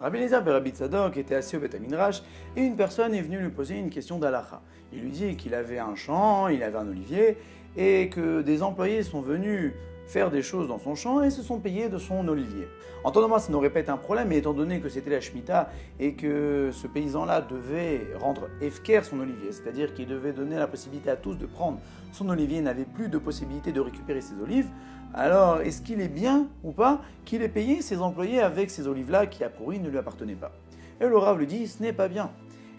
Rabbi Eliezer ben Rabbi Tzadok était assis au Beth Midrash et une personne est venue lui poser une question d'halakha. Il lui dit qu'il avait un champ, il avait un olivier et que des employés sont venus faire des choses dans son champ et se sont payés de son olivier. En temps normal, ça n'aurait pas été un problème, mais étant donné que c'était la Shemitah et que ce paysan-là devait rendre efker son olivier, c'est-à-dire qu'il devait donner la possibilité à tous de prendre son olivier et n'avait plus de possibilité de récupérer ses olives, alors est-ce qu'il est bien ou pas qu'il ait payé ses employés avec ces olives-là qui a priori ne lui appartenaient pas? Et le Rav lui dit, ce n'est pas bien.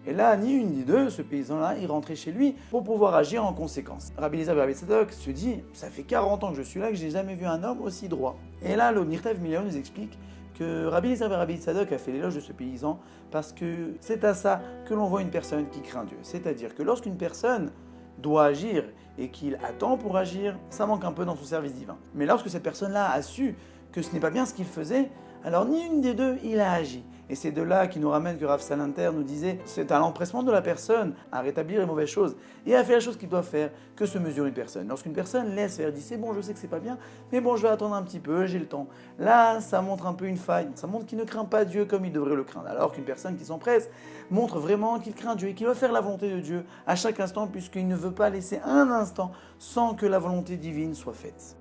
Et là, ni une ni deux, ce paysan-là, il rentrait chez lui pour pouvoir agir en conséquence. Rabbi Eliezer ben Rabbi Tzadok se dit, ça fait 40 ans que je suis là, que je n'ai jamais vu un homme aussi droit. Et là, le Nirtav Miliaou nous explique que Rabbi Eliezer ben Rabbi Tzadok a fait l'éloge de ce paysan parce que c'est à ça que l'on voit une personne qui craint Dieu. C'est-à-dire que lorsqu'une personne doit agir et qu'il attend pour agir, ça manque un peu dans son service divin. Mais lorsque cette personne-là a su que ce n'est pas bien ce qu'il faisait, alors ni une des deux, il a agi. Et c'est de là qui nous ramène que Rav Salanter nous disait, c'est à l'empressement de la personne à rétablir les mauvaises choses et à faire les choses qu'il doit faire que se mesure une personne. Lorsqu'une personne laisse faire, dit c'est bon, je sais que c'est pas bien, mais bon, je vais attendre un petit peu, j'ai le temps. Là, ça montre un peu une faille, ça montre qu'il ne craint pas Dieu comme il devrait le craindre. Alors qu'une personne qui s'empresse montre vraiment qu'il craint Dieu et qu'il veut faire la volonté de Dieu à chaque instant puisqu'il ne veut pas laisser un instant sans que la volonté divine soit faite.